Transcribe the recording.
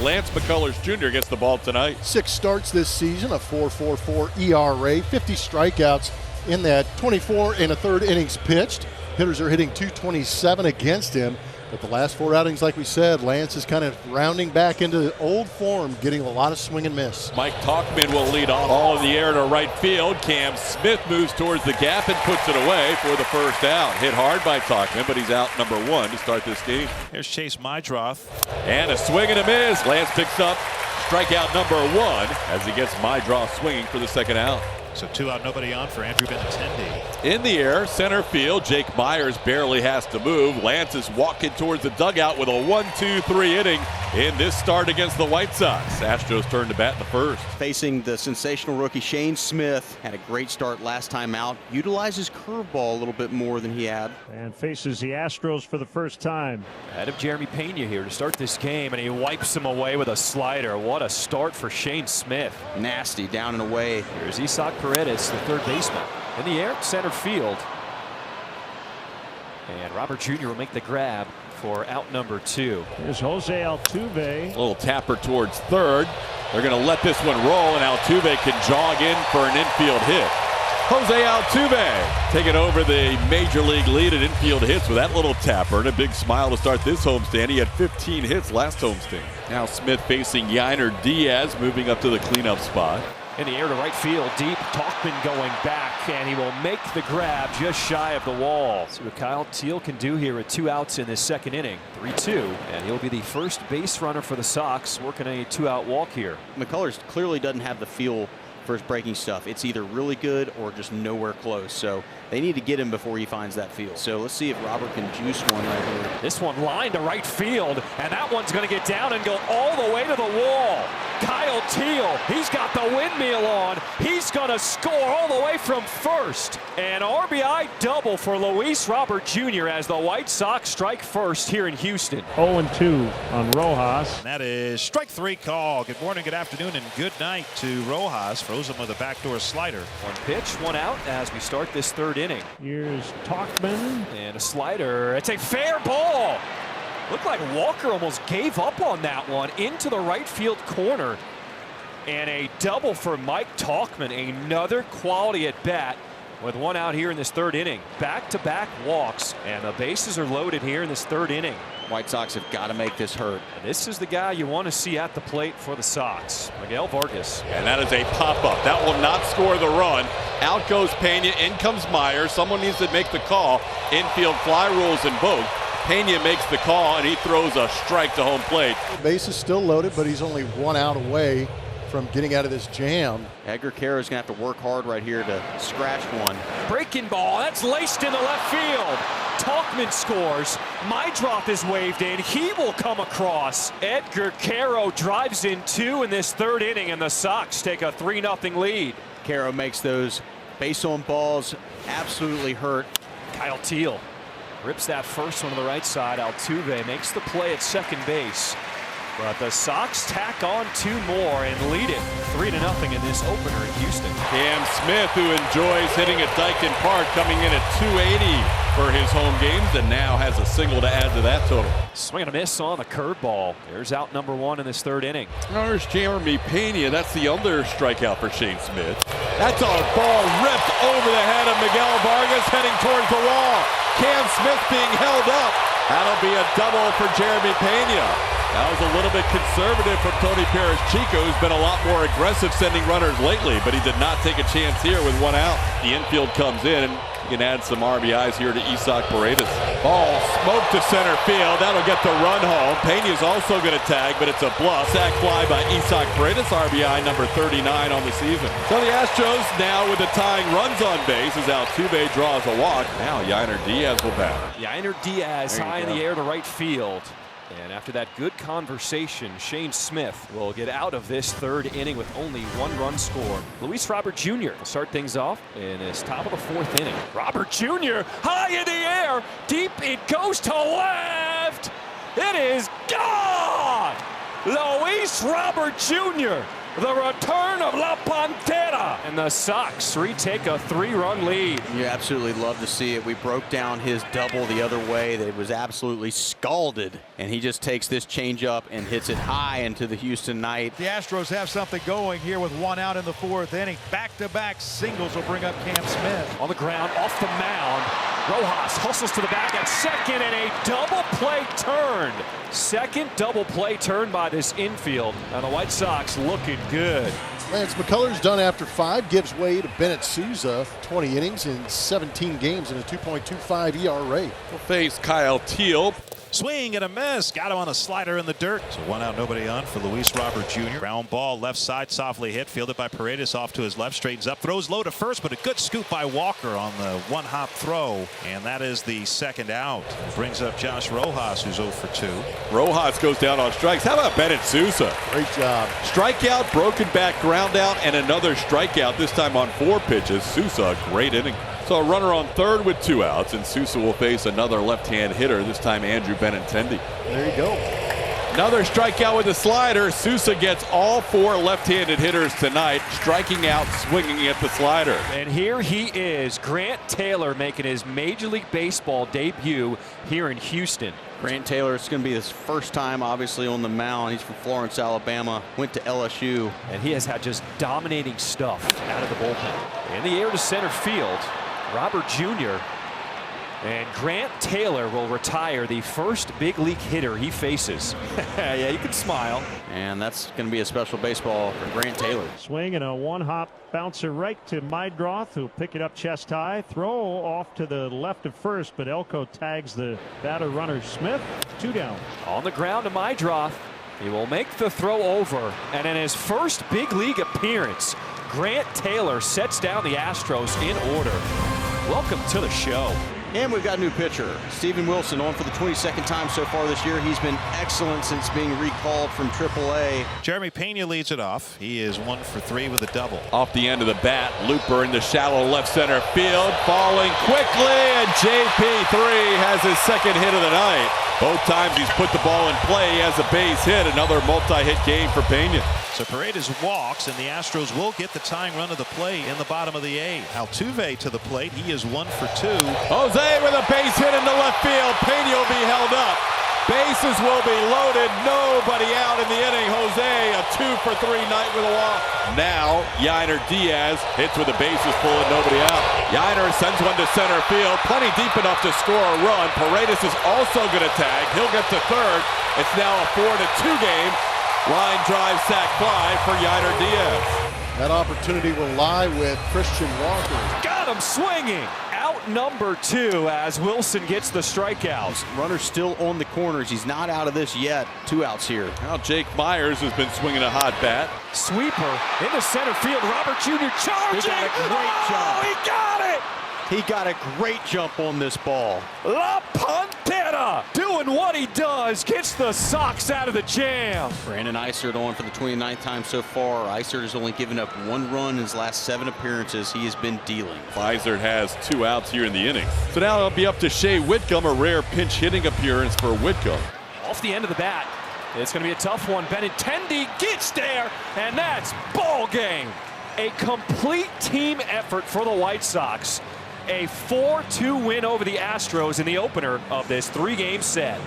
Lance McCullers Jr. gets the ball tonight. 6 starts this season, a 4.44 ERA, 50 strikeouts in that 24 1/3 innings pitched. Hitters are hitting .227 against him. But the last 4 outings, like we said, Lance is kind of rounding back into old form, getting a lot of swing and miss. Mike Tauchman will lead off. Ball in the air to right field. Cam Smith moves towards the gap and puts it away for the first out. Hit hard by Tauchman, but he's out number 1 to start this game. Here's Chase Mydroth. And a swing and a miss. Lance picks up strikeout number 1 as he gets Mydroth swinging for the second out. So 2 out, nobody on for Andrew Benintendi. In the air, center field. Jake Myers barely has to move. Lance is walking towards the dugout with a 1-2-3 inning in this start against the White Sox. Astros turn to bat in the first. Facing the sensational rookie Shane Smith. Had a great start last time out. Utilized his curveball a little bit more than he had. And faces the Astros for the first time. Ahead of Jeremy Pena here to start this game, and he wipes him away with a slider. What a start for Shane Smith. Nasty, down and away. Here's Isaac Paredes, the third baseman. In the air, center field. And Robert Jr. will make the grab for out number 2. Here's Jose Altuve. A little tapper towards third. They're going to let this one roll, and Altuve can jog in for an infield hit. Jose Altuve taking over the major league lead in infield hits with that little tapper and a big smile to start this homestand. He had 15 hits last homestand. Now Smith facing Yainer Diaz, moving up to the cleanup spot. In the air to right field, deep. Tauchman going back, and he will make the grab just shy of the wall. See what Kyle Teel can do here with 2 outs in this second inning. 3-2, and he'll be the first base runner for the Sox, working a 2-out walk here. McCullers clearly doesn't have the feel for his breaking stuff. It's either really good or just nowhere close. So they need to get him before he finds that feel. So let's see if Robert can juice one right here. This one lined to right field, and that one's going to get down and go all the way to the wall. Kyle Teel, he's got the windmill on. He's going to score all the way from first. An RBI double for Luis Robert Jr. as the White Sox strike first here in Houston. 0-2 on Rojas. And that is strike 3 call. Good morning, good afternoon, and good night to Rojas. Throws him with a backdoor slider. 1 pitch, 1 out as we start this third inning. Here's Tauchman. And a slider. It's a fair ball. Looked like Walker almost gave up on that one into the right field corner. And a double for Mike Tauchman. Another quality at bat with 1 out here in this third inning. Back-to-back walks, and the bases are loaded here in this third inning. White Sox have got to make this hurt. And this is the guy you want to see at the plate for the Sox, Miguel Vargas. And that is a pop-up. That will not score the run. Out goes Pena, in comes Myers. Someone needs to make the call. Infield fly rules invoked. Pena makes the call, and he throws a strike to home plate. The base is still loaded, but he's only 1 out away from getting out of this jam. Edgar Quero is going to have to work hard right here to scratch one. Breaking ball, that's laced into left field. Tauchman scores. Mydroth is waved in. He will come across. Edgar Quero drives in 2 in this third inning, and the Sox take a 3-0 lead. Quero makes those base on balls absolutely hurt. Kyle Teel rips that first one to the right side. Altuve makes the play at second base. But the Sox tack on 2 more and lead it 3-0 in this opener in Houston. Cam Smith, who enjoys hitting at Daikin Park, coming in at .280 for his home games, and now has a single to add to that total. Swing and a miss on the curveball. There's out number 1 in this third inning. There's Jeremy Pena. That's the other strikeout for Shane Smith. That's a ball ripped over the head of Miguel Vargas, heading towards the wall. Cam Smith being held up. That'll be a double for Jeremy Pena. That was a little bit conservative from Tony Perez-Chico, who's been a lot more aggressive sending runners lately, but he did not take a chance here with 1 out. The infield comes in, and you can add some RBIs here to Isaac Paredes. Ball smoked to center field. That'll get the run home. Pena's also going to tag, but it's a bluff. Sac fly by Isaac Paredes, RBI number 39 on the season. So the Astros now with the tying runs on base as Altuve draws a walk. Now Yainer Diaz will bat. Yainer Diaz high in the air to right field. And after that good conversation, Shane Smith will get out of this third inning with only 1 run scored. Luis Robert Jr. will start things off in his top of the 4th inning. Robert Jr. high in the air, deep, it goes to left. It is gone. Luis Robert Jr. The return of La Pantera. And the Sox retake a 3-run lead. You absolutely love to see it. We broke down his double the other way. That it was absolutely scalded. And he just takes this changeup and hits it high into the Houston night. The Astros have something going here with 1 out in the 4th inning. Back-to-back singles will bring up Cam Smith. On the ground, off the mound. Rojas hustles to the bag at second, and a double play turned. Second double play turned by this infield. Now the White Sox looking good. Lance McCullers done after 5, gives way to Bennett Sousa. 20 innings in 17 games and a 2.25 ERA. Will face Kyle Teal. Swing and a miss. Got him on a slider in the dirt. So 1 out, nobody on for Luis Robert Jr. Ground ball, left side, softly hit. Fielded by Paredes off to his left. Straightens up. Throws low to first, but a good scoop by Walker on the 1-hop throw. And that is the 2nd out. Brings up Josh Rojas, who's 0 for 2. Rojas goes down on strikes. How about Bennett Sousa? Great job. Strikeout, broken back, ground out, and another strikeout, this time on 4 pitches. Sousa, a great inning. So a runner on 3rd with 2 outs, and Sousa will face another left-hand hitter, this time Andrew Benintendi. There you go. Another strikeout with a slider. Sousa gets all 4 left-handed hitters tonight, striking out, swinging at the slider. And here he is, Grant Taylor, making his Major League Baseball debut here in Houston. Grant Taylor, it's going to be his first time, obviously, on the mound. He's from Florence, Alabama. Went to LSU. And he has had just dominating stuff out of the bullpen. In the air to center field, Robert Jr. And Grant Taylor will retire, the first big league hitter he faces. Yeah, you can smile. And that's going to be a special baseball for Grant Taylor. Swing and a 1-hop bouncer right to Mydroth, who'll pick it up chest high. Throw off to the left of first, but Elko tags the batter runner Smith. 2 down. On the ground to Mydroth. He will make the throw over. And in his first big league appearance, Grant Taylor sets down the Astros in order. Welcome to the show. And we've got a new pitcher, Steven Wilson, on for the 22nd time so far this year. He's been excellent since being recalled from AAA. Jeremy Pena leads it off. He is 1 for 3 with a double. Off the end of the bat, Looper in the shallow left center field, falling quickly, and JP3 has his 2nd hit of the night. Both times he's put the ball in play. He has a base hit, another multi-hit game for Pena. So Paredes walks, and the Astros will get the tying run of the plate in the bottom of the 8th. Altuve to the plate. He is 1 for 2. Jose with a base hit into left field. Pena will be held up. Bases will be loaded. Nobody out in the inning. Jose, a 2 for 3 night with a walk. Now, Yainer Diaz hits with the bases full and nobody out. Yainer sends one to center field. Plenty deep enough to score a run. Paredes is also going to tag. He'll get to 3rd. It's now a 4-2 game. Line drive, sac fly for Yainer Diaz. That opportunity will lie with Christian Walker. Got him swinging. Out number 2 as Wilson gets the strikeouts. Runner still on the corners. He's not out of this yet. 2 outs here. Now Jake Myers has been swinging a hot bat. Sweeper into center field. Robert Jr. charging. He got a great jump. He got it. He got a great jump on this ball. La Pantera doing what he does, gets the Sox out of the jam. Brandon Eisert on for the 29th time so far. Eisert has only given up 1 run in his last 7 appearances. He has been dealing. Eisert has 2 outs here in the inning. So now it'll be up to Shea Whitcomb, a rare pinch hitting appearance for Whitcomb. Off the end of the bat. It's going to be a tough one. Benintendi gets there, and that's ball game. A complete team effort for the White Sox. A 4-2 win over the Astros in the opener of this 3-game set.